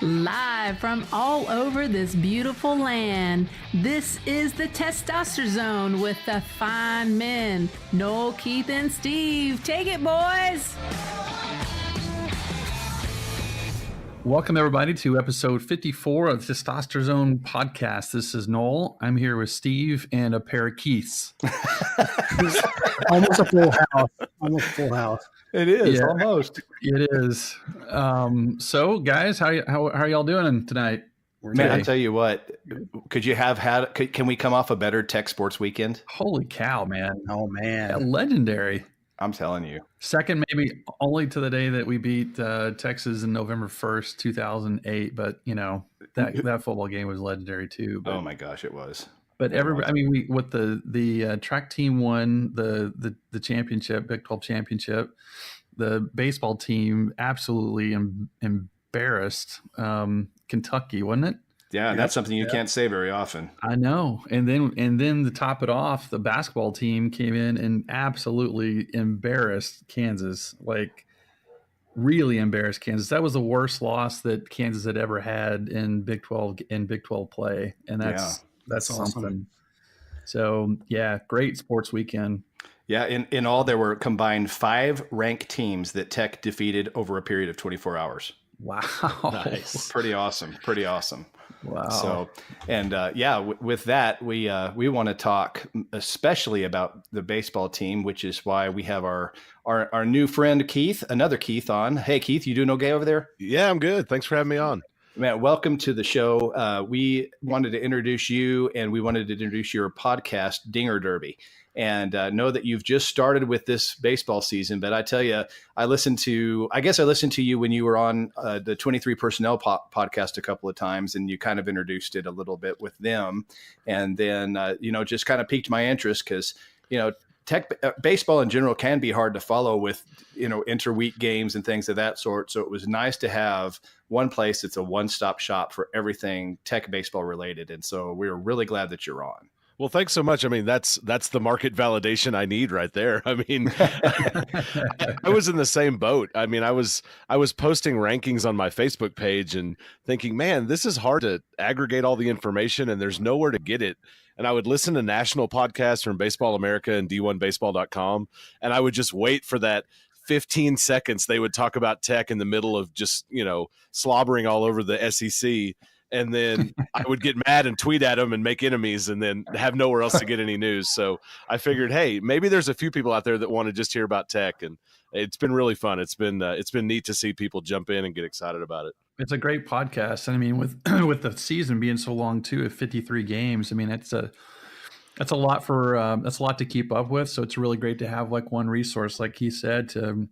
Live from all over this beautiful land, this is the Testosterone Zone with the fine men, Noel, Keith, and Steve. Take it, boys! Welcome, everybody, to episode 54 of the Testosterone Zone podcast. This is Noel. I'm here with Steve and a pair of Keiths. Almost a full house. It is, Yeah, almost. It is. So, guys, how are y'all doing tonight? Man, I tell you what, can we come off a better Tech Sports weekend? Holy cow, man. Oh, man. Legendary. I'm telling you. Second, maybe only to the day that we beat Texas in November 1st, 2008. But, you know, that football game was legendary, too. But, oh, my gosh, it was. But everybody, I mean, the track team won the championship, Big 12 championship. The baseball team absolutely embarrassed Kentucky, wasn't it? Yeah, that's something you can't say very often. I know. And then to top it off, the basketball team came in and absolutely embarrassed Kansas, like really embarrassed Kansas. That was the worst loss that Kansas had ever had in Big 12 play, and that's awesome. Something. So yeah, great sports weekend. Yeah, in all there were combined 5 ranked teams that Tech defeated over a period of 24 hours. Wow, nice, pretty awesome. Wow. So, and with that, we want to talk especially about the baseball team, which is why we have our new friend Keith, another Keith on. Hey, Keith, you doing okay over there? Yeah, I'm good. Thanks for having me on. Man, welcome to the show. We wanted to introduce you, and we wanted to introduce your podcast, Dinger Derby. And know that you've just started with this baseball season. But I tell you, I listened to you when you were on the 23 Personnel podcast a couple of times, and you kind of introduced it a little bit with them. And then, just kind of piqued my interest because, Tech baseball in general can be hard to follow with, interweek games and things of that sort. So it was nice to have one place that's a one-stop shop for everything Tech baseball related. And so we're really glad that you're on. Well, thanks so much. I mean, that's the market validation I need right there. I mean, I was in the same boat. I mean, I was posting rankings on my Facebook page and thinking, man, this is hard to aggregate all the information and there's nowhere to get it. And I would listen to national podcasts from Baseball America and D1Baseball.com, and I would just wait for that 15 seconds they would talk about Tech in the middle of just, slobbering all over the SEC. And then I would get mad and tweet at them and make enemies and then have nowhere else to get any news. So I figured, hey, maybe there's a few people out there that want to just hear about Tech. And it's been really fun. It's been neat to see people jump in and get excited about it. It's a great podcast. And I mean, with the season being so long too, at 53 games, I mean, that's a lot that's a lot to keep up with. So it's really great to have like one resource, like he said, to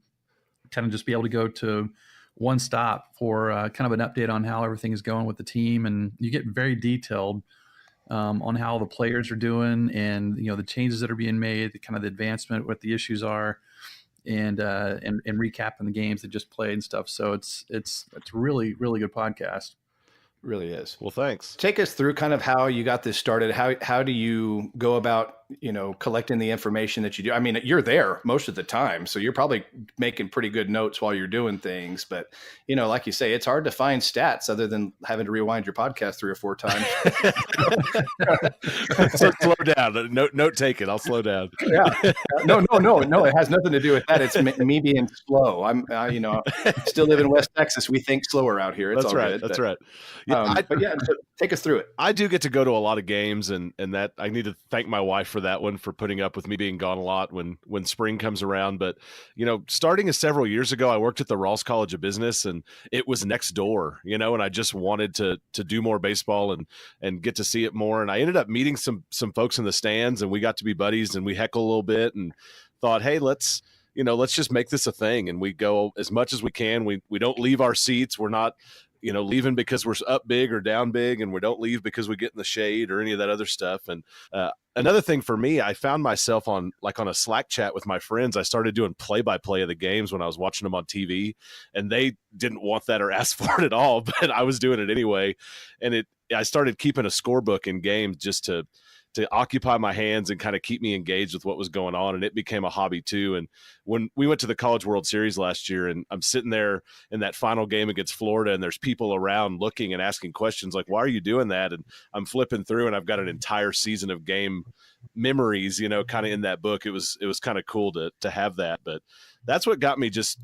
kind of just be able to go to one stop for kind of an update on how everything is going with the team. And you get very detailed on how the players are doing and, the changes that are being made, the kind of the advancement, what the issues are, and recapping the games that just played and stuff. So it's really, really good podcast. Really is. Well, thanks. Take us through kind of how you got this started. How do you go about, collecting the information that you do? I mean, you're there most of the time, so you're probably making pretty good notes while you're doing things. But, like you say, it's hard to find stats other than having to rewind your podcast 3 or 4 times. So slow down. Note taken. I'll slow down. Yeah. No. It has nothing to do with that. It's me being slow. I'm, still live in West Texas. We think slower out here. It's That's all right. good. That's right. Yeah, so take us through it. I do get to go to a lot of games, and that I need to thank my wife for that one, for putting up with me being gone a lot when spring comes around. But, starting several years ago, I worked at the Ross College of Business, and it was next door, and I just wanted to do more baseball and get to see it more. And I ended up meeting some folks in the stands, and we got to be buddies, and we heckle a little bit and thought, hey, let's just make this a thing. And we go as much as we can. We don't leave our seats. We're not, leaving because we're up big or down big, and we don't leave because we get in the shade or any of that other stuff. And another thing for me, I found myself on a Slack chat with my friends. I started doing play-by-play of the games when I was watching them on TV, and they didn't want that or ask for it at all, but I was doing it anyway. And I started keeping a scorebook in games just to occupy my hands and kind of keep me engaged with what was going on. And it became a hobby too. And when we went to the College World Series last year, and I'm sitting there in that final game against Florida, and there's people around looking and asking questions like, why are you doing that? And I'm flipping through, and I've got an entire season of game memories, kind of in that book. It was kind of cool to have that. But that's what got me just,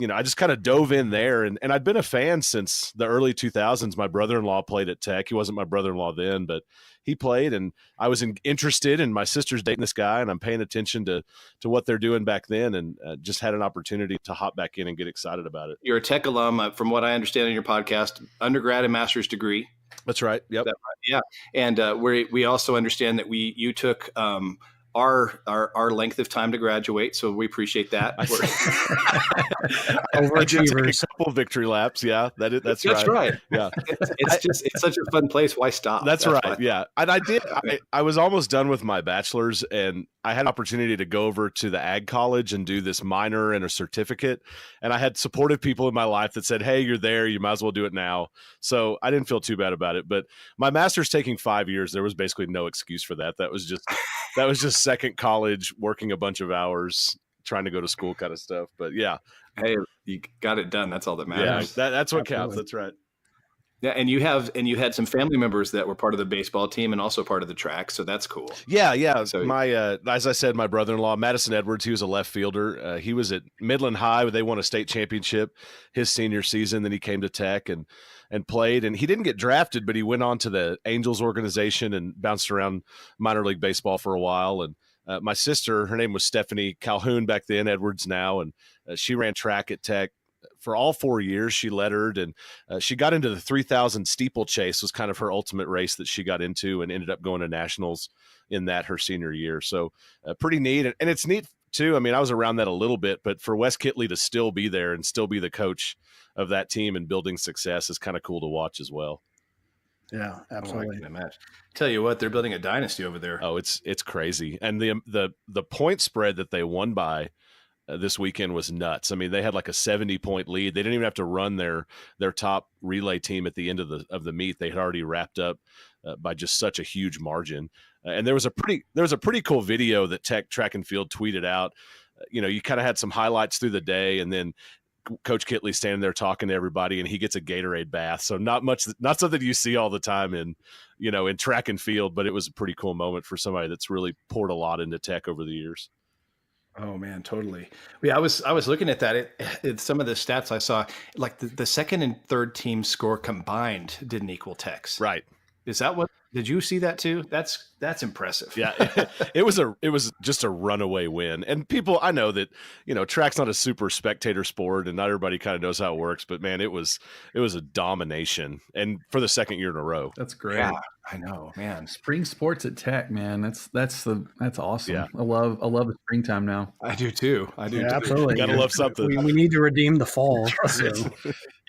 I just kind of dove in there, and I'd been a fan since the early 2000s. My brother-in-law played at Tech. He wasn't my brother-in-law then, but he played, and I was interested, and my sister's dating this guy, and I'm paying attention to what they're doing back then, and just had an opportunity to hop back in and get excited about it. You're a Tech alum, from what I understand in your podcast, undergrad and master's degree. That's right. Yep. Right? Yeah. And we also understand that you took our length of time to graduate, so we appreciate that. Overachievers. A couple victory laps, yeah. That's right. Yeah, it's such a fun place. Why stop? That's right. Yeah, and I did. I was almost done with my bachelor's, and I had an opportunity to go over to the ag college and do this minor and a certificate. And I had supportive people in my life that said, "Hey, you're there. You might as well do it now." So I didn't feel too bad about it. But my master's taking 5 years. There was basically no excuse for that. That was just second college, working a bunch of hours, trying to go to school kind of stuff. But yeah. Hey, you got it done. That's all that matters. Yeah, that's what counts. That's right. Yeah, and you had some family members that were part of the baseball team and also part of the track, so that's cool. Yeah. So my as I said, my brother-in-law Madison Edwards, he was a left fielder. He was at Midland High, where they won a state championship his senior season. Then he came to Tech and played, and he didn't get drafted, but he went on to the Angels organization and bounced around minor league baseball for a while. And my sister, her name was Stephanie Calhoun back then, Edwards now, and she ran track at Tech for all 4 years. She lettered, and she got into the 3,000 steeplechase was kind of her ultimate race that she got into, and ended up going to nationals in that her senior year. So pretty neat. And it's neat too. I mean, I was around that a little bit, but for Wes Kitley to still be there and still be the coach of that team and building success is kind of cool to watch as well. Yeah, absolutely. I can imagine. Tell you what, they're building a dynasty over there. Oh, it's crazy. And the point spread that they won by this weekend was nuts. I mean, they had like a 70-point lead. They didn't even have to run their top relay team at the end of the meet. They had already wrapped up by just such a huge margin. And there was a pretty cool video that Tech Track and Field tweeted out. You kind of had some highlights through the day, and then Coach Kitley standing there talking to everybody, and he gets a Gatorade bath. So not something you see all the time in track and field, but it was a pretty cool moment for somebody that's really poured a lot into Tech over the years. Oh man, totally. Yeah, I was looking at that. It some of the stats I saw, like the second and third team score combined didn't equal Tech's. Right. Is that what? Did you see that too? That's impressive. Yeah, it was just a runaway win. And people, I know that track's not a super spectator sport, and not everybody kind of knows how it works. But man, it was a domination, and for the second year in a row. That's great. Yeah, I know, man. Spring sports at Tech, man. That's awesome. Yeah. I love the springtime now. I do too. Absolutely. Gotta love something. We need to redeem the fall. Right. So.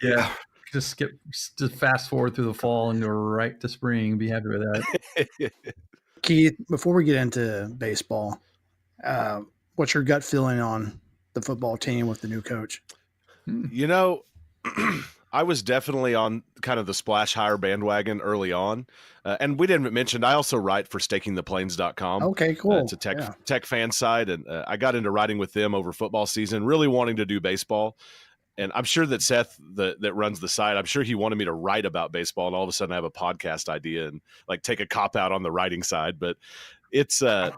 Yeah. Just fast forward through the fall and go right to spring. Be happy with that. Keith, before we get into baseball, what's your gut feeling on the football team with the new coach? I was definitely on kind of the splash hire bandwagon early on. And we didn't mention, I also write for stakingtheplains.com. Okay, cool. It's a tech fan site. And I got into writing with them over football season, really wanting to do baseball. And I'm sure that Seth, that runs the site, I'm sure he wanted me to write about baseball, and all of a sudden I have a podcast idea and like take a cop out on the writing side. But it's a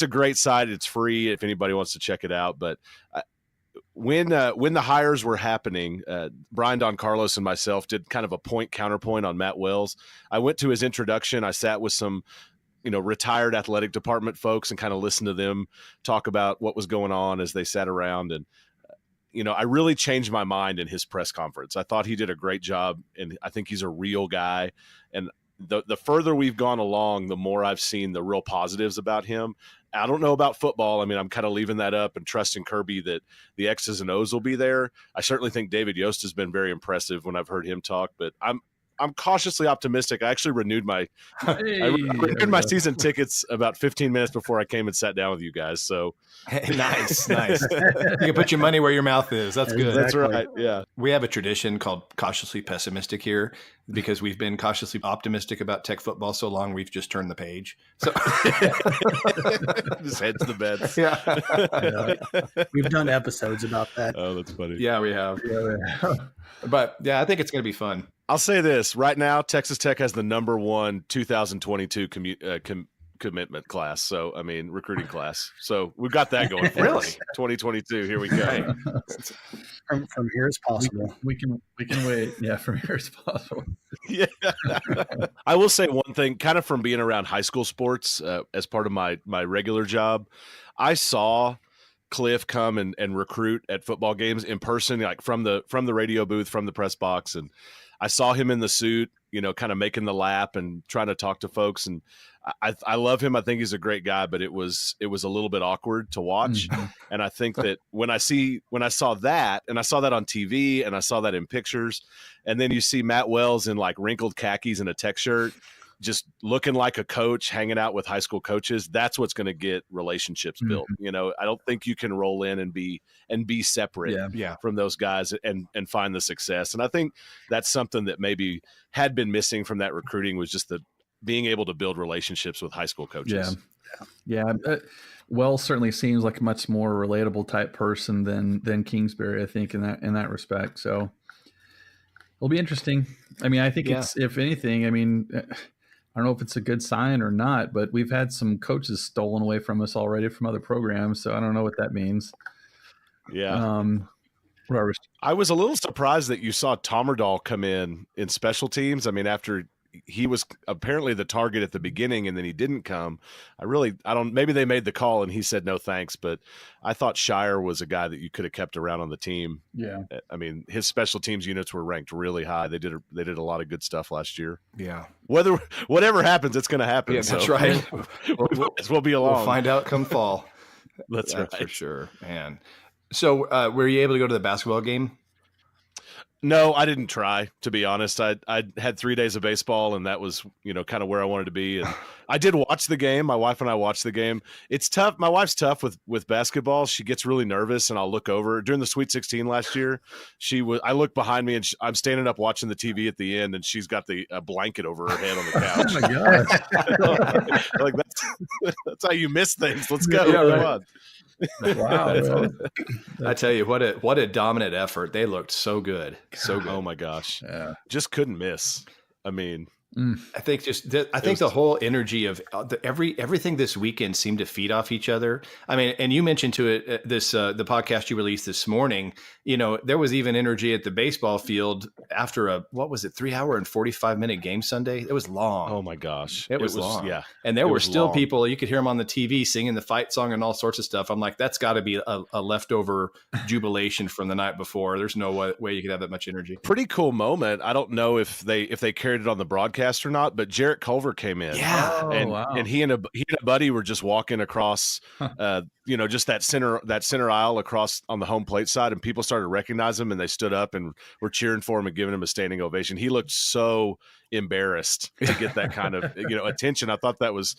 great site. It's free if anybody wants to check it out. But when the hires were happening, Brian Don Carlos and myself did kind of a point counterpoint on Matt Wells. I went to his introduction. I sat with some retired athletic department folks and kind of listened to them talk about what was going on as they sat around. And I really changed my mind in his press conference. I thought he did a great job, and I think he's a real guy. And the further we've gone along, the more I've seen the real positives about him. I don't know about football. I mean, I'm kind of leaving that up and trusting Kirby that the X's and O's will be there. I certainly think David Yost has been very impressive when I've heard him talk, but I'm cautiously optimistic. I actually renewed my Hey, renewed my season tickets about 15 minutes before I came and sat down with you guys. So Hey, nice. You can put your money where your mouth is. That's good. that's right. Yeah. We have a tradition called cautiously pessimistic here because we've been cautiously optimistic about Tech football so long we've just turned the page. So Just heads to bed. Yeah. We've done episodes about that. Oh, that's funny. yeah, we have. But yeah, I think it's going to be fun. I'll say this right now: Texas Tech has the number one 2022 commitment class. So, I mean, recruiting class. So we've got that going. For Really? us. 2022. Here we go. Right. From here as possible. we can wait. Yeah, from here as possible. Yeah. I will say one thing, kind of from being around high school sports as part of my regular job, I saw Cliff come and recruit at football games in person, like from the radio booth, from the press box, and I saw him in the suit, kind of making the lap and trying to talk to folks. And I love him. I think he's a great guy, but it was a little bit awkward to watch. Mm-hmm. And I think that when I saw that, and I saw that on TV and I saw that in pictures, and then you see Matt Wells in like wrinkled khakis and a Tech shirt, just looking like a coach, hanging out with high school coaches, that's what's going to get relationships built. I don't think you can roll in and be separate from those guys and find the success. And I think that's something that maybe had been missing from that recruiting, was just the being able to build relationships with high school coaches. Yeah. Wells certainly seems like a much more relatable type person than Kingsbury, I think, in that respect. So it'll be interesting. I mean, I think it's, if anything, I mean, I don't know if it's a good sign or not, but we've had some coaches stolen away from us already from other programs. So I don't know what that means. Yeah. Whatever. I was a little surprised that you saw Tommerdahl come in special teams. I mean, after he was apparently the target at the beginning and then he didn't come. Maybe they made the call and he said no thanks, but I thought Shire was a guy that you could have kept around on the team. Yeah. I mean, his special teams units were ranked really high. They did a lot of good stuff last year. Yeah. Whatever happens, it's going to happen. Yeah, that's right. We'll be along. We'll find out come fall. That's right. For sure, man. So were you able to go to the basketball game? No, I didn't try, to be honest. I had 3 days of baseball, and that was, kind of where I wanted to be. And I did watch the game. My wife and I watched the game. It's tough. My wife's tough with basketball. She gets really nervous, and I'll look over. During the Sweet 16 last year, I look behind me, and I'm standing up watching the TV at the end, and she's got a blanket over her head on the couch. Oh my gosh. Like that's how you miss things. Let's go. Yeah, right. Come on. Wow. I tell you, what a dominant effort. They looked so good. So good. Oh my gosh. Yeah. Just couldn't miss. I mean, I think the whole energy of everything this weekend seemed to feed off each other. I mean, and you mentioned to it the podcast you released this morning. There was even energy at the baseball field after a 3-hour and 45-minute game Sunday. It was long. oh my gosh. It was long. Yeah. And there were was still long. people, you could hear them on the TV singing the fight song and all sorts of stuff. I'm like, that's got to be a leftover jubilation from the night before. There's no way you could have that much energy. Pretty cool moment. I don't know if they carried it on the broadcast or not, but Jarrett Culver came in. Yeah. Oh, and wow. he and a buddy were just walking across just that center aisle across on the home plate side, and people started to recognize him, and they stood up and were cheering for him and giving him a standing ovation. He looked so embarrassed to get that kind of attention. I thought that was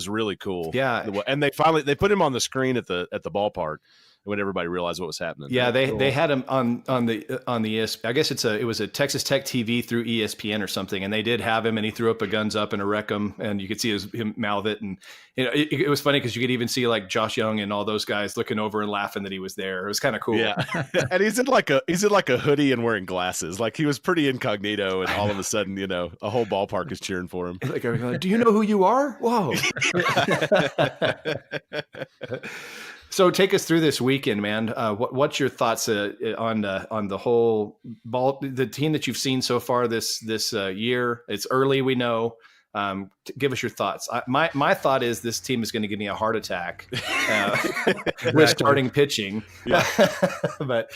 really cool. Yeah. And they put him on the screen at the ballpark when everybody realized what was happening. Yeah, they had him on the ESPN. I guess it was a Texas Tech TV through ESPN or something, and they did have him, and he threw up a guns up and a rectum, and you could see him mouth it, and it was funny because you could even see like Josh Young and all those guys looking over and laughing that he was there. It was kind of cool. Yeah, and he's in like a hoodie and wearing glasses. Like he was pretty incognito, and all of a sudden, a whole ballpark is cheering for him. Like, do you know who you are? Whoa. So take us through this weekend, man. What's your thoughts on the whole the team that you've seen so far this year? It's early, we know. Give us your thoughts. My thought is this team is going to give me a heart attack with starting pitching. Yeah. but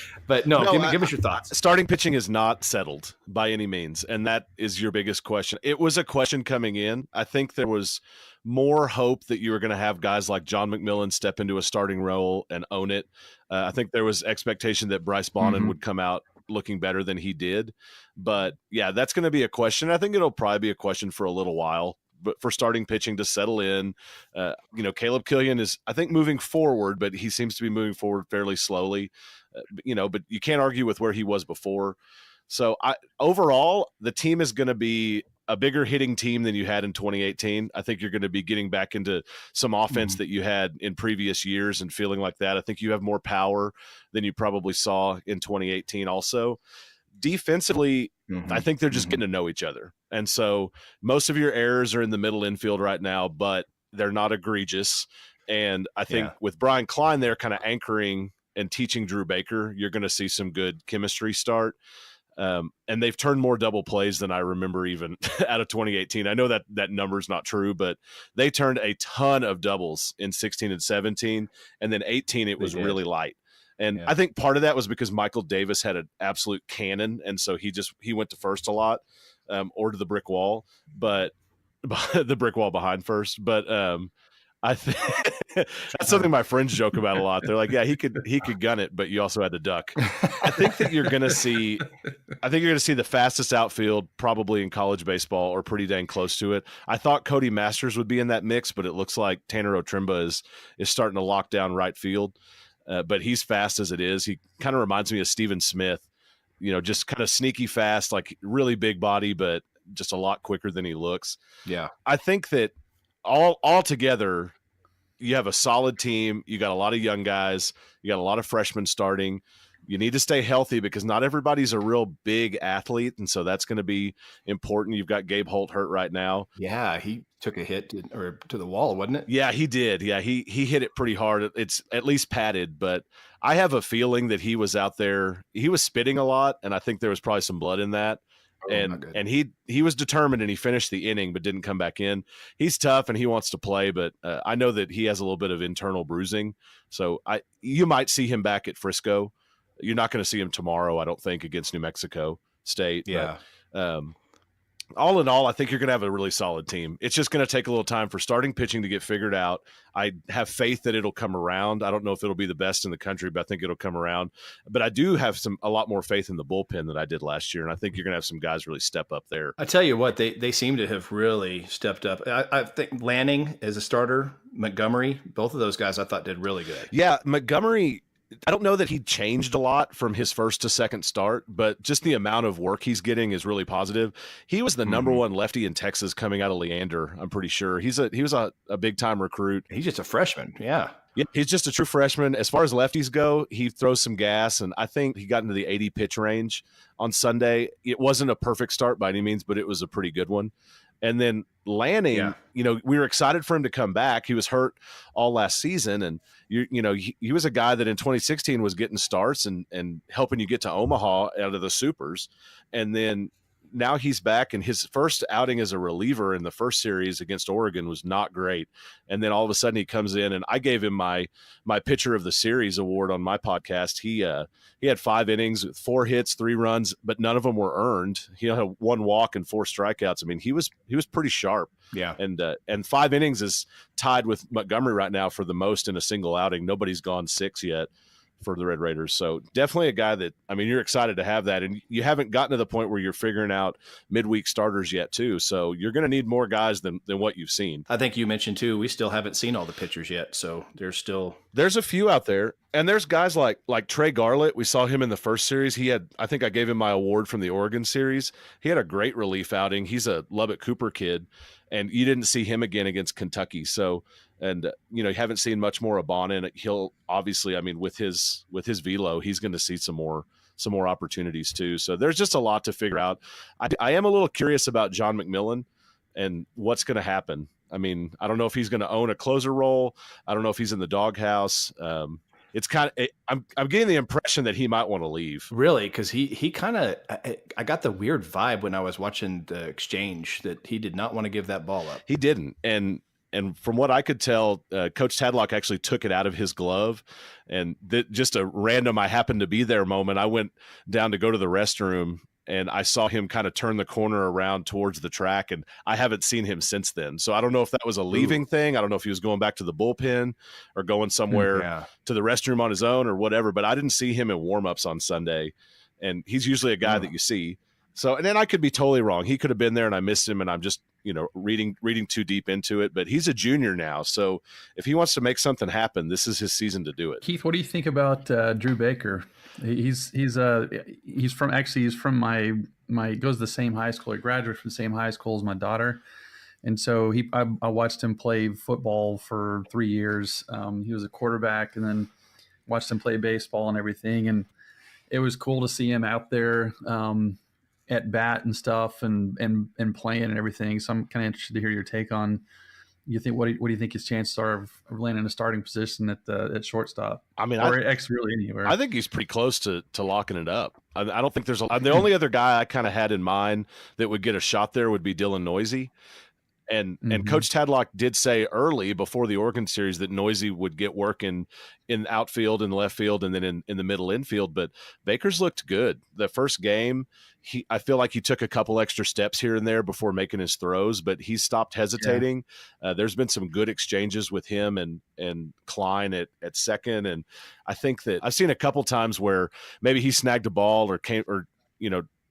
no, give us your thoughts. Starting pitching is not settled by any means, and that is your biggest question. It was a question coming in. I think there was more hope that you were going to have guys like John McMillan step into a starting role and own it. I think there was expectation that Bryce Bonin would come out looking better than he did. But yeah, that's going to be a question. I think it'll probably be a question for a little while, but for starting pitching to settle in. Caleb Killian is, I think, moving forward, but he seems to be moving forward fairly slowly. But you can't argue with where he was before. So overall, the team is going to be a bigger hitting team than you had in 2018. I think you're going to be getting back into some offense that you had in previous years and feeling like that. I think you have more power than you probably saw in 2018 also. Defensively, I think they're just getting to know each other. And so most of your errors are in the middle infield right now, but they're not egregious. And I think with Brian Klein there kind of anchoring and teaching Drew Baker, you're going to see some good chemistry start. And they've turned more double plays than I remember even out of 2018. I know that number's not true, but they turned a ton of doubles in 16 and 17. And then 18, it was really light. And I think part of that was because Michael Davis had an absolute cannon. And so he went to first a lot, or to the brick wall, but the brick wall behind first. But I think that's something my friends joke about a lot. They're like, yeah, he could gun it, but you also had to duck. I think that you're going to see the fastest outfield probably in college baseball, or pretty dang close to it. I thought Cody Masters would be in that mix, but it looks like Tanner Otrimba is starting to lock down right field. But he's fast as it is. He kind of reminds me of Steven Smith, just kind of sneaky fast, like really big body, but just a lot quicker than he looks. Yeah. I think that all together, you have a solid team. You got a lot of young guys. You got a lot of freshmen starting. You need to stay healthy because not everybody's a real big athlete, and so that's going to be important. You've got Gabe Holt hurt right now. Yeah, he took a hit to the wall, wasn't it? Yeah, he did. Yeah, he hit it pretty hard. It's at least padded, but I have a feeling that he was out there. He was spitting a lot, and I think there was probably some blood in that. And he was determined, and he finished the inning but didn't come back in. He's tough and he wants to play, but I know that he has a little bit of internal bruising. So you might see him back at Frisco. You're not going to see him tomorrow, I don't think, against New Mexico State. Yeah. But, all in all, I think you're going to have a really solid team. It's just going to take a little time for starting pitching to get figured out. I have faith that it'll come around. I don't know if it'll be the best in the country, but I think it'll come around. But I do have a lot more faith in the bullpen than I did last year, and I think you're going to have some guys really step up there. I tell you what, they seem to have really stepped up. I think Lanning as a starter, Montgomery, both of those guys I thought did really good. Yeah, Montgomery, I don't know that he changed a lot from his first to second start, but just the amount of work he's getting is really positive. He was the number one lefty in Texas coming out of Leander, I'm pretty sure. He was a big time recruit. He's just a freshman. Yeah, he's just a true freshman. As far as lefties go, he throws some gas, and I think he got into the 80 pitch range on Sunday. It wasn't a perfect start by any means, but it was a pretty good one. And then Lanning, we were excited for him to come back. He was hurt all last season, and he was a guy that in 2016 was getting starts and helping you get to Omaha out of the supers. And then now he's back, and his first outing as a reliever in the first series against Oregon was not great. And then all of a sudden he comes in, and I gave him my pitcher of the series award on my podcast. He had 5 innings, 4 hits, 3 runs, but none of them were earned. He had 1 walk and 4 strikeouts. I mean, he was pretty sharp. Yeah. And 5 innings is tied with Montgomery right now for the most in a single outing. Nobody's gone 6 yet for the Red Raiders. So definitely a guy that, I mean, you're excited to have that, and you haven't gotten to the point where you're figuring out midweek starters yet too. So you're going to need more guys than what you've seen. I think you mentioned too, we still haven't seen all the pitchers yet. So there's a few out there, and there's guys like Trey Garlett. We saw him in the first series. I think I gave him my award from the Oregon series. He had a great relief outing. He's a Lubbock Cooper kid, and you didn't see him again against Kentucky. So, and you haven't seen much more of Bonin. He'll obviously, I mean, with his velo, he's going to see some more opportunities too. So there's just a lot to figure out. I am a little curious about John McMillan and what's going to happen. I mean, I don't know if he's going to own a closer role. I don't know if he's in the doghouse. It's kind of, I'm getting the impression that he might want to leave. Really? Because he kind of, I got the weird vibe when I was watching the exchange that he did not want to give that ball up. He didn't. And from what I could tell, Coach Tadlock actually took it out of his glove. And just a random I happened to be there moment, I went down to go to the restroom, and I saw him kind of turn the corner around towards the track, and I haven't seen him since then. So I don't know if that was a leaving thing. I don't know if he was going back to the bullpen or going somewhere to the restroom on his own or whatever, but I didn't see him in warmups on Sunday. and he's usually a guy that you see. So, and then I could be totally wrong. He could have been there and I missed him, and I'm just, reading too deep into it. But he's a junior now, so if he wants to make something happen, this is his season to do it. Keith, what do you think about Drew Baker? He's from my goes to the same high school. He graduated from the same high school as my daughter, and so I watched him play football for 3 years. He was a quarterback, and then watched him play baseball and everything, and it was cool to see him out there at bat and stuff and playing and everything. So I'm kind of interested to hear your take on. What do you think his chances are of landing a starting position at shortstop? I mean, or really anywhere. I think he's pretty close to locking it up. I don't think there's the only other guy I kind of had in mind that would get a shot there would be Dylan Noisy. And Coach Tadlock did say early before the Oregon series that Noisy would get work in outfield and left field and then in the middle infield. But Baker's looked good. The first game, I feel like he took a couple extra steps here and there before making his throws, but he stopped hesitating. Yeah. There's been some good exchanges with him and Klein at second. And I think that I've seen a couple times where maybe he snagged a ball or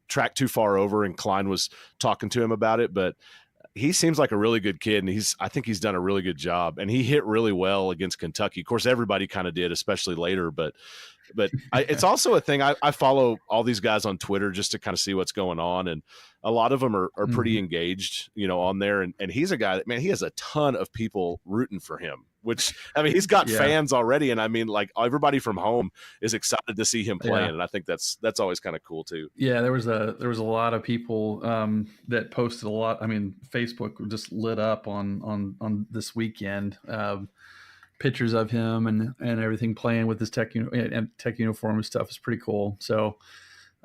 tracked too far over and Klein was talking to him about it. But he seems like a really good kid, and I think he's done a really good job. And he hit really well against Kentucky. Of course, everybody kind of did, especially later. But it's also a thing. I follow all these guys on Twitter just to kind of see what's going on, and a lot of them are pretty engaged, on there. And he's a guy that, man, he has a ton of people rooting for him. Which, I mean, he's got fans already, and I mean, like, everybody from home is excited to see him playing, and I think that's always kind of cool too. Yeah, there was a lot of people that posted a lot. I mean, Facebook just lit up on this weekend, pictures of him and everything playing with his tech uniform and stuff is pretty cool. So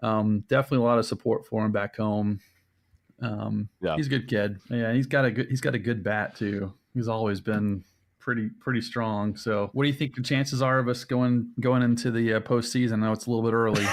definitely a lot of support for him back home. He's a good kid. Yeah, he's got a good bat too. He's always been pretty strong. So what do you think the chances are of us going into the postseason? I know it's a little bit early.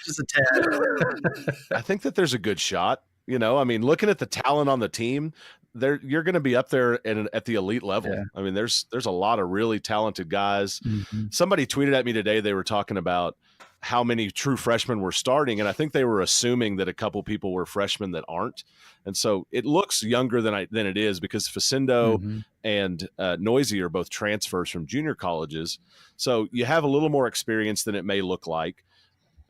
Just a tad. I think that there's a good shot. I mean, looking at the talent on the team, you're going to be up there at the elite level. Yeah. I mean, there's a lot of really talented guys. Mm-hmm. Somebody tweeted at me today. They were talking about how many true freshmen were starting, and I think they were assuming that a couple people were freshmen that aren't. And so it looks younger than it is, because Facendo and Noisy are both transfers from junior colleges. So you have a little more experience than it may look like.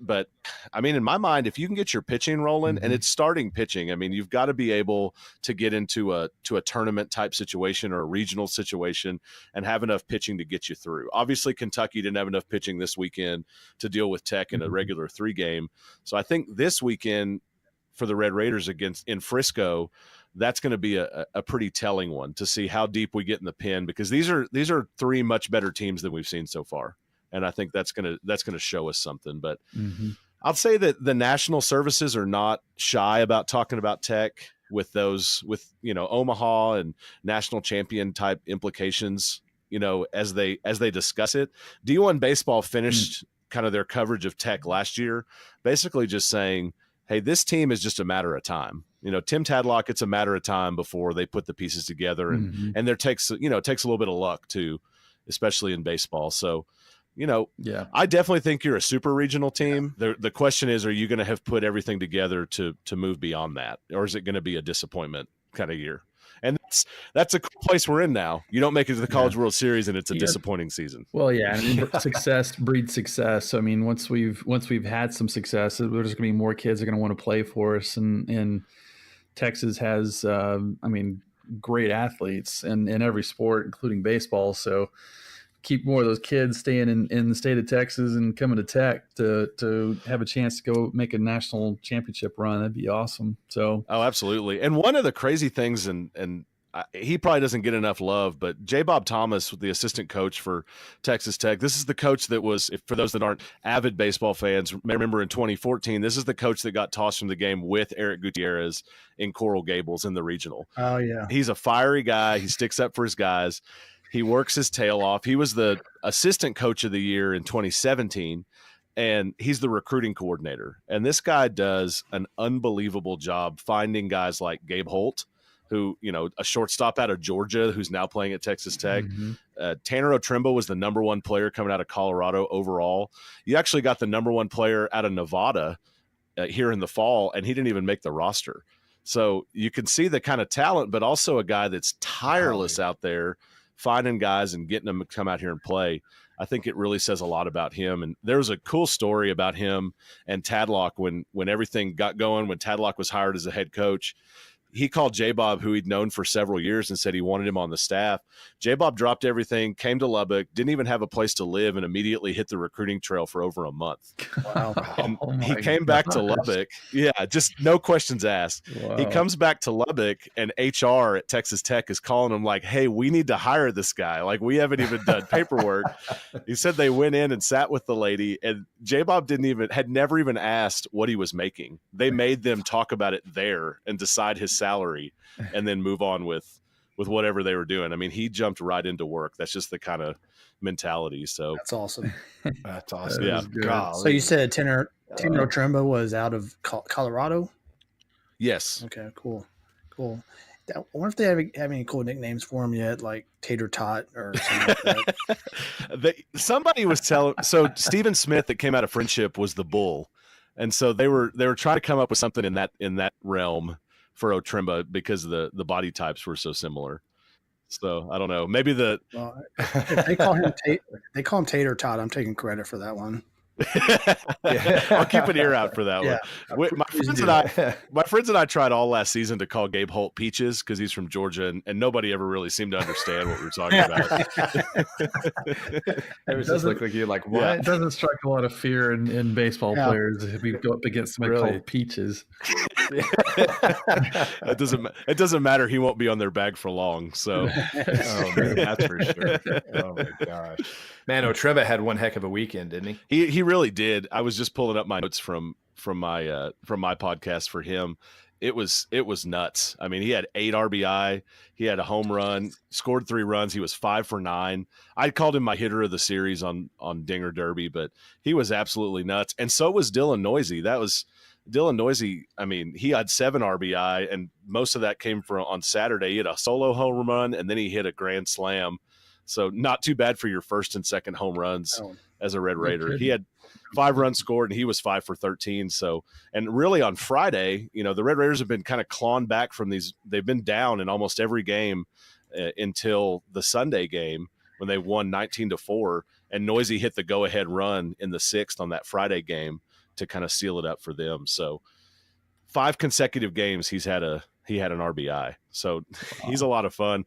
But I mean, in my mind, if you can get your pitching rolling, and it's starting pitching, I mean, you've got to be able to get into a tournament type situation or a regional situation and have enough pitching to get you through. Obviously, Kentucky didn't have enough pitching this weekend to deal with Tech in a regular 3 game. So I think this weekend for the Red Raiders in Frisco, that's going to be a pretty telling one to see how deep we get in the pen, because these are 3 much better teams than we've seen so far. And I think that's gonna show us something. But I'll say that the national services are not shy about talking about Tech with Omaha and national champion type implications, as they discuss it. D1 Baseball finished kind of their coverage of Tech last year, basically just saying, hey, this team is just a matter of time. Tim Tadlock, it's a matter of time before they put the pieces together, and there takes a little bit of luck too, especially in baseball. So. I definitely think you're a super regional team. Yeah. The question is, are you going to have put everything together to move beyond that? Or is it going to be a disappointment kind of year? And that's a cool place we're in now. You don't make it to the College World Series and it's a disappointing season. Well, yeah, I mean, success breeds success. So, I mean, once we've had some success, there's going to be more kids that are going to want to play for us. And Texas has, great athletes in every sport, including baseball. So, keep more of those kids staying in the state of Texas and coming to Tech to have a chance to go make a national championship run. That'd be awesome. So, absolutely. And one of the crazy things, and he probably doesn't get enough love, but J. Bob Thomas, the assistant coach for Texas Tech, this is the coach that was, for those that aren't avid baseball fans, remember in 2014, this is the coach that got tossed from the game with Eric Gutierrez in Coral Gables in the regional. Oh, yeah. He's a fiery guy. He sticks up for his guys. He works his tail off. He was the assistant coach of the year in 2017, and he's the recruiting coordinator. And this guy does an unbelievable job finding guys like Gabe Holt, who, a shortstop out of Georgia who's now playing at Texas Tech. Mhm. Tanner Otremba was the number one player coming out of Colorado overall. You actually got the number one player out of Nevada here in the fall, and he didn't even make the roster. So you can see the kind of talent, but also a guy that's tireless out there finding guys and getting them to come out here and play. I think it really says a lot about him. And there was a cool story about him and Tadlock when everything got going, when Tadlock was hired as a head coach. He called J-Bob, who he'd known for several years, and said he wanted him on the staff. J-Bob dropped everything, came to Lubbock, didn't even have a place to live, and immediately hit the recruiting trail for over a month. Wow. And he came back to Lubbock. Yeah, just no questions asked. Wow. He comes back to Lubbock, and HR at Texas Tech is calling him like, hey, we need to hire this guy. Like, we haven't even done paperwork. He said they went in and sat with the lady, and J-Bob had never even asked what he was making. They made them talk about it there and decide his salary and then move on with whatever they were doing. I mean, he jumped right into work. That's just the kind of mentality. So That's awesome. That's awesome. Yeah. So you said Tanner Otremba was out of Colorado? yes. Okay, cool. I wonder if they have any cool nicknames for him yet, like Tater Tot or something like that. Somebody was telling, so Stephen Smith that came out of Friendship was the bull. And so they were trying to come up with something in that realm for Otremba because the body types were so similar. So I don't know. Maybe Well, if they call him Tater Tot, I'm taking credit for that one. I'll keep an ear out for that Yeah. one. My friends and I tried all last season to call Gabe Holt Peaches because he's from Georgia, and nobody ever really seemed to understand what we were talking about. It was just like you're like, what? Yeah, it doesn't strike a lot of fear in baseball players if we go up against somebody called Peaches. It doesn't matter. He won't be on their bag for long. So Oh, man, that's for sure. Oh my gosh, man! Otremba had one heck of a weekend, didn't he? He really did. I was just pulling up my notes from my podcast for him. It was nuts. I mean, he had 8 RBI. He had a home run, scored 3 runs. He was 5 for 9. I called him my hitter of the series on Dinger Derby, but he was absolutely nuts. And so was Dylan Noisy. Dylan Noisy. I mean, he had 7 RBI, and most of that came from on Saturday. He had a solo home run, and then he hit a grand slam. So not too bad for your first and second home runs as a Red Raider. He had 5 runs scored, and he was 5 for 13. So, and really on Friday, the Red Raiders have been kind of clawing back from these. They've been down in almost every game until the Sunday game when they won 19-4, and Noisy hit the go-ahead run in the 6th on that Friday game to kind of seal it up for them. So 5 consecutive games he had an RBI. So he's a lot of fun.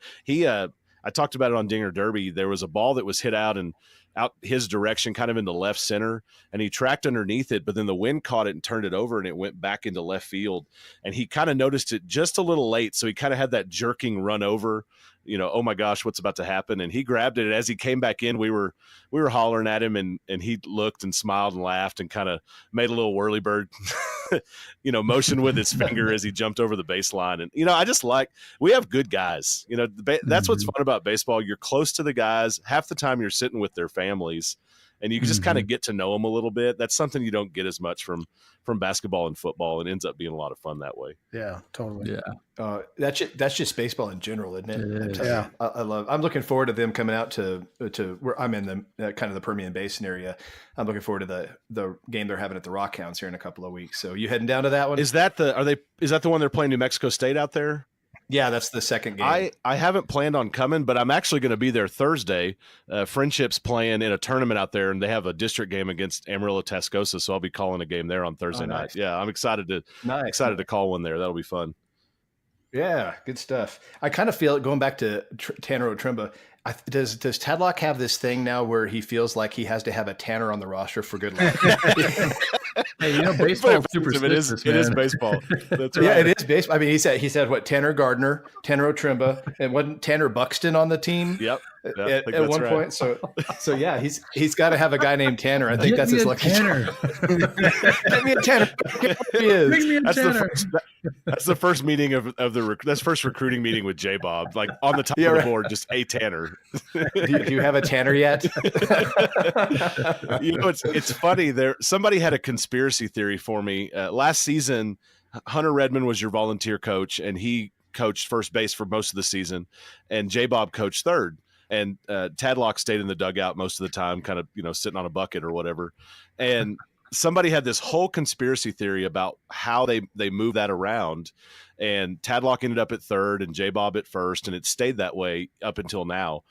I talked about it on Dinger Derby. There was a ball that was hit out his direction, kind of into left center, and he tracked underneath it, but then the wind caught it and turned it over, and it went back into left field. And he kind of noticed it just a little late, so he kind of had that jerking run over, oh my gosh, what's about to happen? And he grabbed it. As he came back in, we were hollering at him, and he looked and smiled and laughed and kind of made a little whirly bird, motion with his finger as he jumped over the baseline. And, I just we have good guys. That's what's fun about baseball. You're close to the guys. Half the time you're sitting with their families, and you just kind of get to know them a little bit. That's something you don't get as much from basketball and football, and ends up being a lot of fun that way. Yeah, totally. Yeah. That's just baseball in general, isn't it? It is. Yeah. I'm looking forward to them coming out to where I'm in the kind of the Permian Basin area. I'm looking forward to the game they're having at the Rockhounds here in a couple of weeks. So you heading down to that one? Is that the one they're playing New Mexico State out there? Yeah, that's the second game. I haven't planned on coming, but I'm actually going to be there Thursday. Friendship's playing in a tournament out there, and they have a district game against Amarillo Tascosa, so I'll be calling a game there on Thursday night. Yeah, I'm excited to call one there. That'll be fun. Yeah, good stuff. I kind of feel, going back to Tanner Otremba, does Tadlock have this thing now where he feels like he has to have a Tanner on the roster for good luck? Hey, baseball is superstitious, it is baseball. That's right. Yeah, it is baseball. I mean, he said what, Tanner Gardner, Tanner Otremba, and wasn't Tanner Buxton on the team? Yep. At one point. So yeah, he's got to have a guy named Tanner. I think that's his lucky Tanner. Get me a Tanner. He is. Bring me a Tanner. That's the first meeting of the first recruiting meeting with J Bob. Like on the top of the board, just a Tanner. Do you have a Tanner yet? It's funny. Somebody had a conspiracy theory for me last season. Hunter Redmond was your volunteer coach, and he coached first base for most of the season, and J-Bob coached third. And Tadlock stayed in the dugout most of the time, kind of, sitting on a bucket or whatever. And somebody had this whole conspiracy theory about how they move that around. And Tadlock ended up at third and J-Bob at first, and it stayed that way up until now.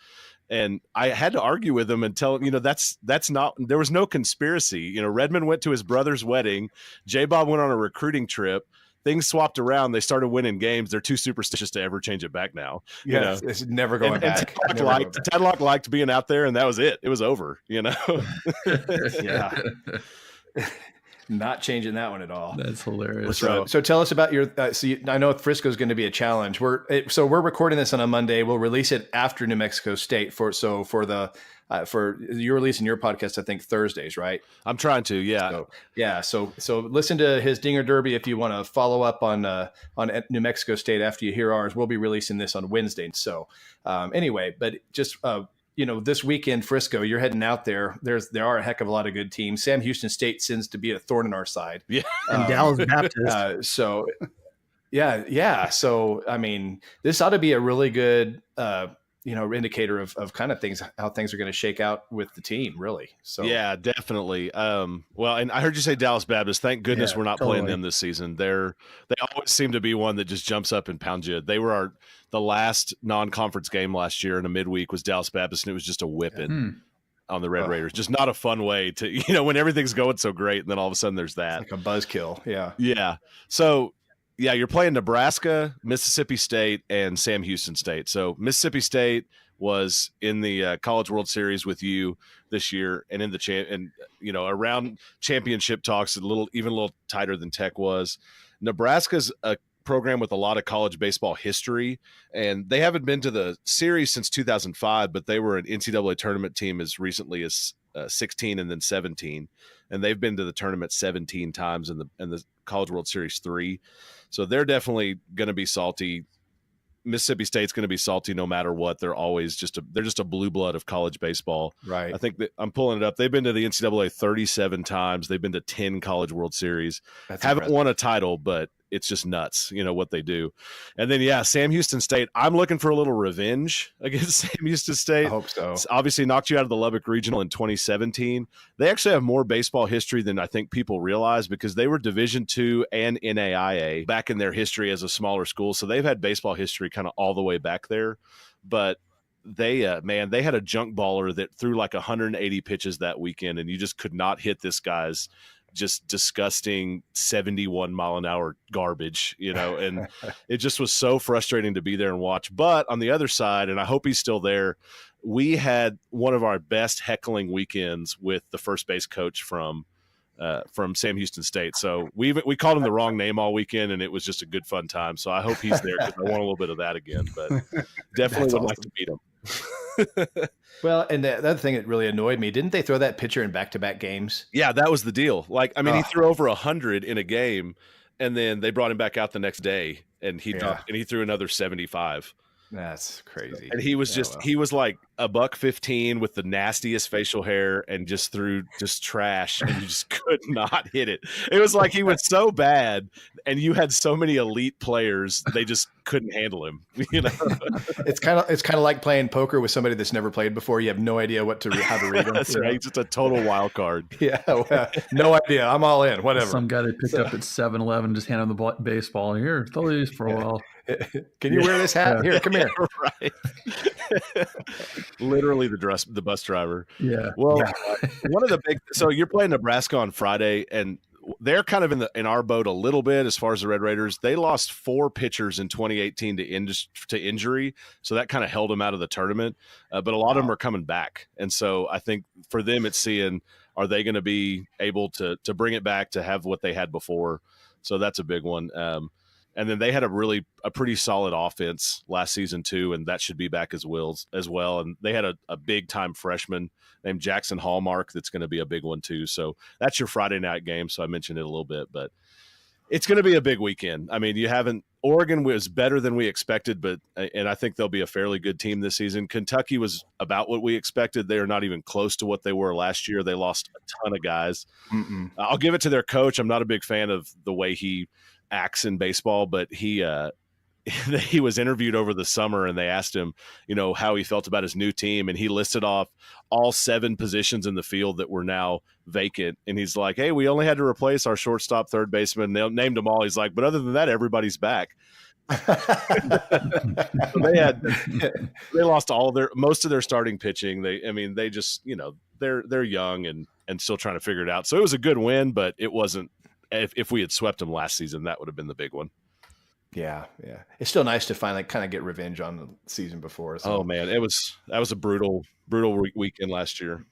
And I had to argue with him and tell him, that's not, there was no conspiracy. Redmond went to his brother's wedding. J-Bob went on a recruiting trip. Things swapped around. They started winning games. They're too superstitious to ever change it back now. Yeah, it's never going back. Tadlock liked being out there, and that was it. It was over, Yeah. Not changing that one at all. That's hilarious. So tell us about your. I know Frisco is going to be a challenge. We're recording this on a Monday. We'll release it after New Mexico State. For you're releasing your podcast, I think Thursdays, right? I'm trying to. Yeah. So listen to his Dinger Derby if you want to follow up on New Mexico State after you hear ours. We'll be releasing this on Wednesday. So anyway, but just. This weekend, Frisco, you're heading out there. There are a heck of a lot of good teams. Sam Houston State seems to be a thorn in our side. Yeah. And Dallas Baptist. So, yeah. So, I mean, this ought to be a really good, indicator of kind of how things are going to shake out with the team, really. So, yeah, definitely. Well, and I heard you say Dallas Baptist. Thank goodness we're not playing them this season. They always seem to be one that just jumps up and pounds you. They were the last non-conference game last year in a midweek was Dallas Baptist, and it was just a whipping on the Red Raiders. Just not a fun way to, when everything's going so great, and then all of a sudden there's that. It's like a buzzkill. Yeah. Yeah. So, yeah, you're playing Nebraska, Mississippi State, and Sam Houston State. So Mississippi State was in the College World Series with you this year, and in the around championship talks, even a little tighter than Tech was. Nebraska's a program with a lot of college baseball history, and they haven't been to the series since 2005, but they were an NCAA tournament team as recently as 16 and then 17, and they've been to the tournament 17 times in the College World Series 3. So they're definitely going to be salty. Mississippi State's going to be salty no matter what. They're always they're just a blue blood of college baseball. Right. I think that I'm pulling it up. They've been to the NCAA 37 times. They've been to 10 College World Series. Haven't won a title, but it's just nuts, what they do. And then, Sam Houston State, I'm looking for a little revenge against Sam Houston State. I hope so. It's obviously knocked you out of the Lubbock Regional in 2017. They actually have more baseball history than I think people realize because they were Division II and NAIA back in their history as a smaller school. So they've had baseball history kind of all the way back there. But they had a junk baller that threw like 180 pitches that weekend, and you just could not hit this guy's just disgusting 71 mile an hour garbage, and it just was so frustrating to be there and watch. But on the other side, and I hope he's still there, we had one of our best heckling weekends with the first base coach from Sam Houston State. So we called him the wrong name all weekend, and it was just a good fun time. So I hope he's there because I want a little bit of that again, but definitely would like to beat him. Well, and the other thing that really annoyed me, didn't they throw that pitcher in back-to-back games? Yeah, that was the deal. He threw over 100 in a game, and then they brought him back out the next day, and he threw another 75. That's crazy. And he was he was like $115 with the nastiest facial hair and just threw trash, and you just could not hit it. It was like he was so bad, and you had so many elite players, they just couldn't handle him. It's kind of like playing poker with somebody that's never played before. You have no idea how to read them. That's right. Just a total wild card. Yeah, well, no idea. I'm all in. Whatever. Some guy they picked up at 7-Eleven just handed him the baseball. Here, throw these for a while. Can you wear this hat? Here, come here. Right. Literally the bus driver. Yeah. Well, one of the so you're playing Nebraska on Friday, and they're kind of in our boat a little bit as far as the Red Raiders. They lost 4 pitchers in 2018 to injury, so that kind of held them out of the tournament. But a lot of them are coming back, and so I think for them it's seeing, are they going to be able to bring it back to have what they had before? So that's a big one. And then they had a pretty solid offense last season too, and that should be back as well. And they had a big time freshman named Jackson Hallmark that's going to be a big one too. So that's your Friday night game. So I mentioned it a little bit, but it's going to be a big weekend. I mean, Oregon was better than we expected, and I think they'll be a fairly good team this season. Kentucky was about what we expected. They are not even close to what they were last year. They lost a ton of guys. I'll give it to their coach. I'm not a big fan of the way he acts in baseball, but he he was interviewed over the summer, and they asked him, how he felt about his new team, and he listed off all 7 positions in the field that were now vacant, and he's like, "Hey, we only had to replace our shortstop, third baseman." They named them all. He's like, "But other than that, everybody's back." So they lost most of their starting pitching. They just, they're young and still trying to figure it out. So it was a good win, but it wasn't. If we had swept them last season, that would have been the big one. Yeah. It's still nice to finally kind of get revenge on the season before. So. Oh man, that was a brutal weekend last year.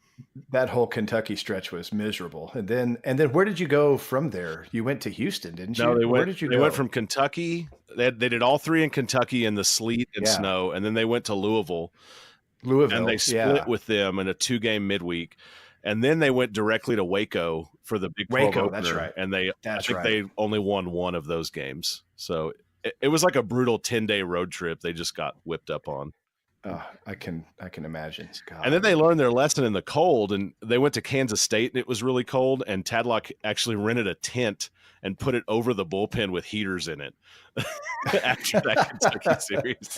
That whole Kentucky stretch was miserable. And then where did you go from there? You went to Houston, didn't you? No, where did you go? They went from Kentucky. They did all 3 in Kentucky in the sleet and snow, and then they went to Louisville, and they split with them in a 2-game midweek. And then they went directly to Waco for the Big 12 opener, that's right. And they only won one of those games. So it was like a brutal 10-day road trip they just got whipped up on. Oh, I can imagine. God. And then they learned their lesson in the cold, and they went to Kansas State, and it was really cold, and Tadlock actually rented a tent and put it over the bullpen with heaters in it after that Kentucky series.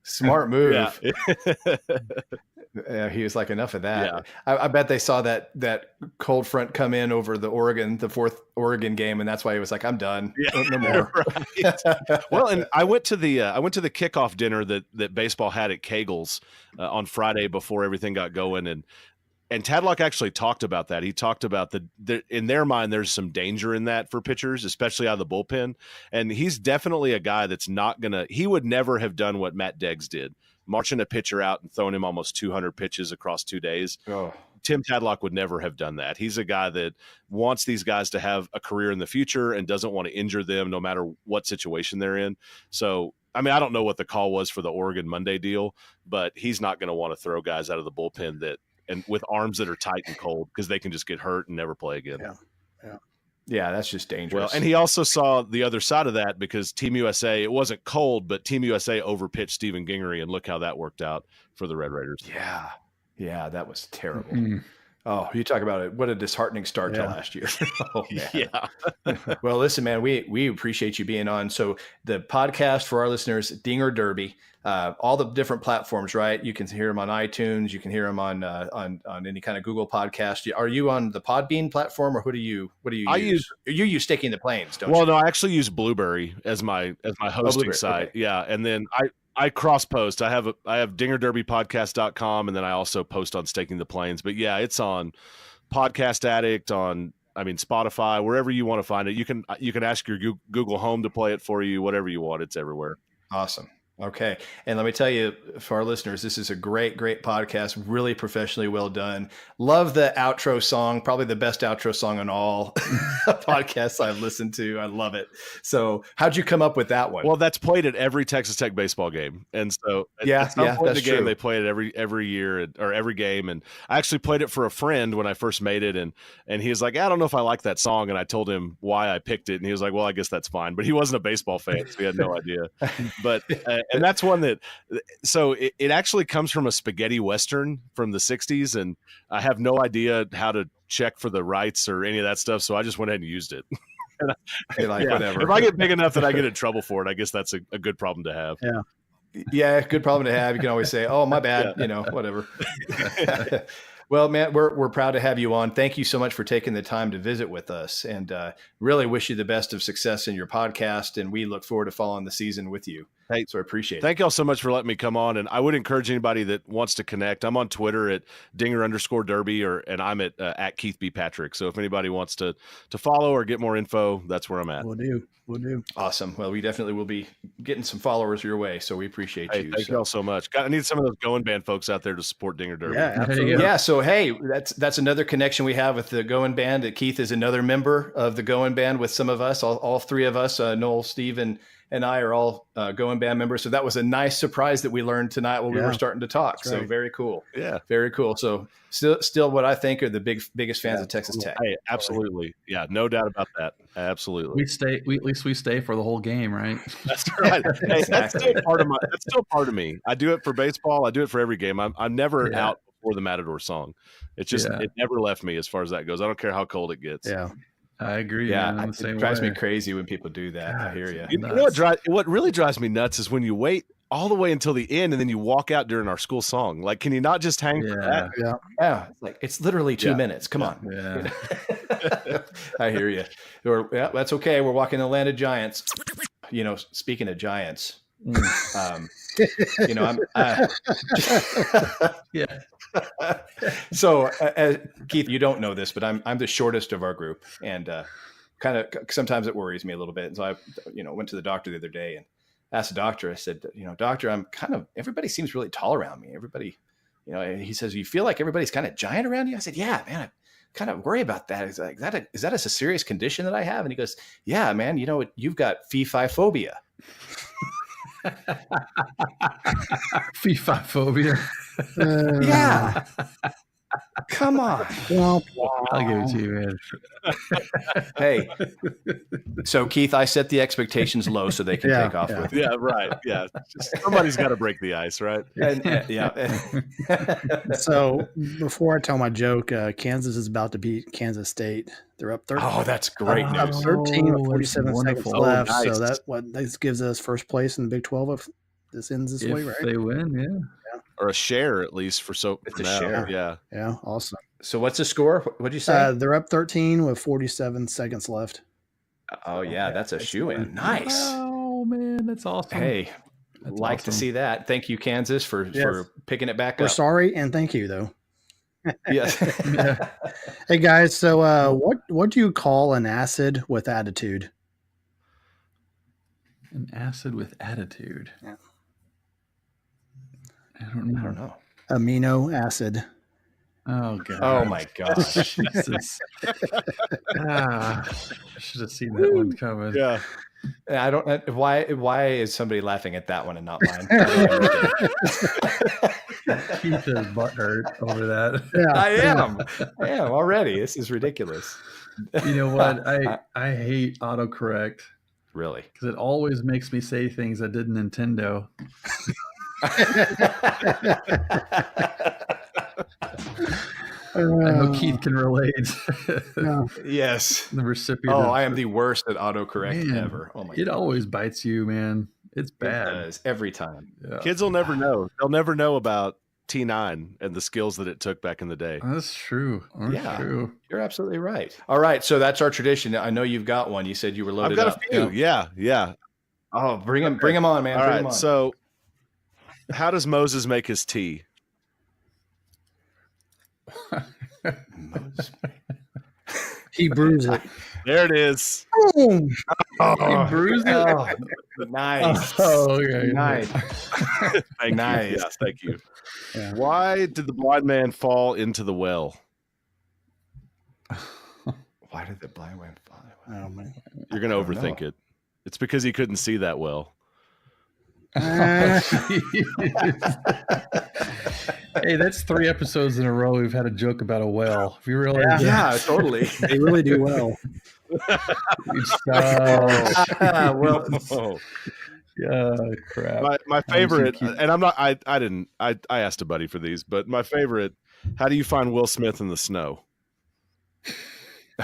Smart move. Yeah. He was like, enough of that. Yeah. I bet they saw that cold front come in over the 4th Oregon game, and that's why he was like, "I'm done. No more." Right. Well, and I went to the kickoff dinner that baseball had at Kegel's on Friday before everything got going, and Tadlock actually talked about that. He talked about in their mind, there's some danger in that for pitchers, especially out of the bullpen. And he's definitely a guy that's he would never have done what Matt Deggs did, marching a pitcher out and throwing him almost 200 pitches across 2 days. Oh. Tim Tadlock would never have done that. He's a guy that wants these guys to have a career in the future and doesn't want to injure them no matter what situation they're in. So, I don't know what the call was for the Oregon Monday deal, but he's not going to want to throw guys out of the bullpen and with arms that are tight and cold, because they can just get hurt and never play again. Yeah, that's just dangerous. Well, and he also saw the other side of that, because Team USA, it wasn't cold, but Team USA overpitched Stephen Gingery, and look how that worked out for the Red Raiders. Yeah, that was terrible. Mm-hmm. Oh, you talk about it. What a disheartening start to last year. Oh, man. Yeah. Well, listen, man, we appreciate you being on. So the podcast for our listeners, Dinger Derby, all the different platforms, right? You can hear them on iTunes. You can hear them on any kind of Google podcast. Are you on the Podbean platform, or what do you use? You use Staking the Plains, don't you? Well, no, I actually use Blueberry as my hosting site. Okay. Yeah. And then I cross post. I have dingerderbypodcast.com, and then I also post on Staking the Plains. But yeah, it's on Podcast Addict, on Spotify, wherever you want to find it. You can ask your Google Home to play it for you, whatever you want. It's everywhere. Awesome. Okay. And let me tell you, for our listeners, this is a great, great podcast, really professionally well done. Love the outro song, probably the best outro song on all podcasts I've listened to. I love it. So how'd you come up with that one? Well, that's played at every Texas Tech baseball game. And so at some point in the game, true. They play it every year or every game. And I actually played it for a friend when I first made it. And he was like, "I don't know if I like that song." And I told him why I picked it. And he was like, "Well, I guess that's fine." But he wasn't a baseball fan, so he had no idea. But and that's one that, so it actually comes from a spaghetti Western from the 60s. And I have no idea how to check for the rights or any of that stuff. So I just went ahead and used it. Whatever. If I get big enough that I get in trouble for it, I guess that's a good problem to have. Yeah. Good problem to have. You can always say, "Oh, my bad," whatever. Well, man, we're proud to have you on. Thank you so much for taking the time to visit with us, and really wish you the best of success in your podcast. And we look forward to following the season with you. Hey, so I appreciate it. Thank y'all so much for letting me come on. And I would encourage anybody that wants to connect. I'm on Twitter at Dinger_Derby, and I'm at Keith B. Patrick. So if anybody wants to follow or get more info, that's where I'm at. We'll do. Awesome. Well, we definitely will be getting some followers your way. So we appreciate you. Thank y'all so much. I need some of those Going Band folks out there to support Dinger Derby. Yeah, absolutely. Yeah. So, hey, that's another connection we have with the Going Band. Keith is another member of the Going Band with some of us, all 3 of us, Noel, Steve, and I are all Going Band members. So that was a nice surprise that we learned tonight when we were starting to talk. That's so right. Very cool. Yeah. Very cool. So still what I think are the biggest fans of Texas Tech. Hey, absolutely. Yeah. No doubt about that. Absolutely. At least we stay for the whole game, right? That's right. Hey, exactly. That's still part of me. I do it for baseball. I do it for every game. I'm never out before the Matador song. It's just, it never left me as far as that goes. I don't care how cold it gets. Yeah. I agree. Yeah, man. I'm the same it drives way. me crazy when people do that. I hear you. You know what really drives me nuts is when you wait all the way until the end and then you walk out during our school song. Like, can you not just hang for that? Yeah, it's like it's literally 2 minutes. Come on. Yeah. I hear you. Or, yeah, that's okay. We're walking the land of giants. You know, speaking of giants, you know, Yeah. So, Keith, you don't know this, but I'm the shortest of our group, and kind of sometimes it worries me a little bit. And so I, went to the doctor the other day and asked the doctor. I said, doctor, everybody seems really tall around me. Everybody, and he says, you feel like everybody's kind of giant around you? I said, yeah, man, I kind of worry about that. Is like is that a serious condition that I have? And he goes, yeah, man, you've got fee-fi phobia. FIFA phobia. Yeah. Come on. I'll give it to you, man. Hey, so Keith, I set the expectations low so they can take off with it. Yeah, right. Yeah. Somebody's got to break the ice, right? So before I tell my joke, Kansas is about to beat Kansas State. They're up 13. Oh, that's great Up news. 13 with 47 seconds wonderful. left. Oh, nice. So this gives us first place in the Big 12 if this ends this way, right? They win, yeah. Or a share at least for It's a share. Yeah. Yeah, awesome. So what's the score? What'd you say? They're up 13 with 47 seconds left. Oh yeah, that's a shoe-in. Nice. Oh man, that's awesome. Hey, That's like to awesome. see that. Thank you, Kansas, for picking it back We're up. sorry and thank you though. Yes. Yeah. Hey guys, so what do you call an acid with attitude? An acid with attitude. Yeah. I don't know. I don't know. Amino acid. Oh god. Oh my gosh. Jesus. I should have seen that one coming. Yeah. I don't. Why is somebody laughing at that one and not mine? Keith is butthurt over that. Yeah. I am already. This is ridiculous. You know what? I hate autocorrect Really. because it always makes me say things I did in Nintendo. I know Keith can relate. Yes. The recipient. Oh, I am the worst at autocorrect Man, ever. Oh my it always bites you, man. It's It bad. does, every time. Yeah. Kids will never know. They'll never know about T9 and the skills that it took back in the day. That's true. That's Yeah. true. You're absolutely right. All right, so that's our tradition. I know you've got one. You said you were loaded I've got up. a few. Yeah. Oh, bring him on, man. All Bring him right. on. So, how does Moses make his tea? He brews it. There it is. Boom. He bruised it. Oh, nice. Oh, okay. Nice. Thank Nice. you. Yeah, thank you. Yeah. Why did the blind man fall into the well? Why did the blind man fall? Oh man. You're going to I don't overthink know. it. It's because he couldn't see that well. Uh, Hey, that's 3 episodes in a row we've had a joke about a well. If you realize that, Yeah, totally. they really do well. Well, Oh, yeah, crap. my favorite, cute. and I'm not, I didn't, I asked a buddy for these, but my favorite, how do you find Will Smith in the snow?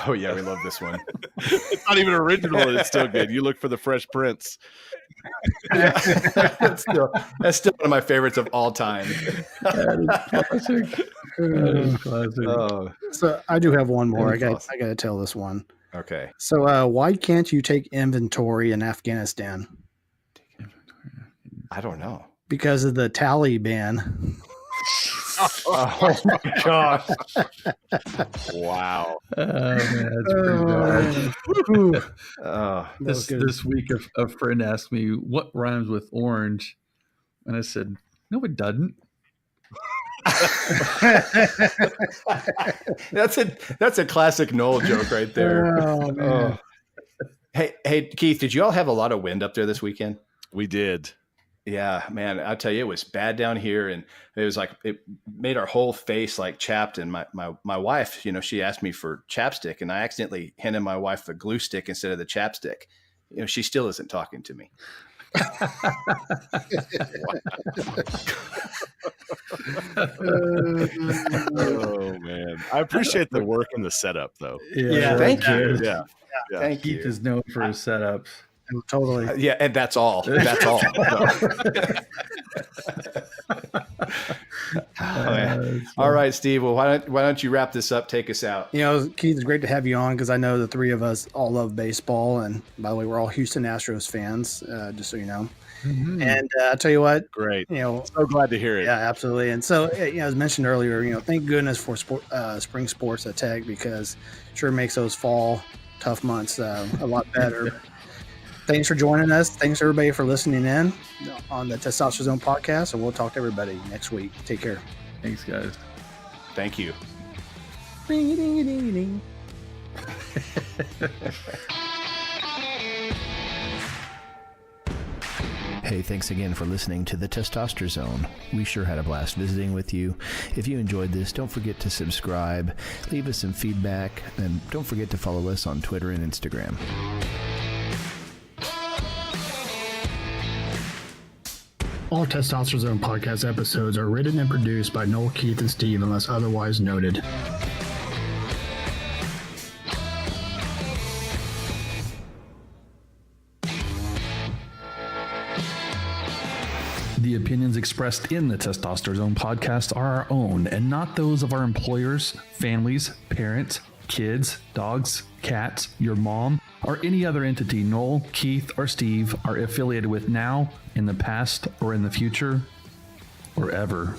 oh yeah, we love this one. It's not even original and it's still good. You look for the Fresh Prince. that's still one of my favorites of all time. That is classic. That is classic. Oh, So I do have one more. I That's got awesome. I got to tell this one. okay. So why can't you take inventory in Afghanistan? I don't know. Because of the Taliban. Oh my gosh. Wow. Oh, man, that's pretty bad. Ooh, that Oh, was good. This week, a friend asked me what rhymes with orange, and I said, "No, it doesn't." that's a classic Noel joke right there. Oh, man. Oh. Hey, Keith, did you all have a lot of wind up there this weekend? We did. Yeah, man, I'll tell you, it was bad down here, and it was like it made our whole face like chapped. And my wife, she asked me for chapstick, and I accidentally handed my wife the glue stick instead of the chapstick. She still isn't talking to me. Oh man, I appreciate the work and the setup, though. Yeah, thank you. Yeah, Thank Keith you. is known for his setups. totally. Yeah, and that's all. That's all. All right, Steve. Well, why don't you wrap this up? Take us out. Keith, it's great to have you on because I know the three of us all love baseball. And by the way, we're all Houston Astros fans, just so you know. Mm-hmm. And I'll tell you what, great. So glad to hear it. Yeah, absolutely. And so, as mentioned earlier, thank goodness for spring sports at Tech because it sure makes those fall tough months a lot better. Thanks for joining us. Thanks everybody for listening in on the Testosterone podcast, and we'll talk to everybody next week. Take care. Thanks, guys. Thank you. Ring-a-ding-a-ding-a-ding. Hey, thanks again for listening to the Testosterone Zone. We sure had a blast visiting with you. If you enjoyed this, don't forget to subscribe, leave us some feedback, and don't forget to follow us on Twitter and Instagram. All Testosterone podcast episodes are written and produced by Noel, Keith, and Steve unless otherwise noted. The opinions expressed in the Testosterone podcast are our own and not those of our employers, families, parents, kids, dogs, cats, your mom, or any other entity Noel, Keith, or Steve are affiliated with now, in the past, or in the future, or ever.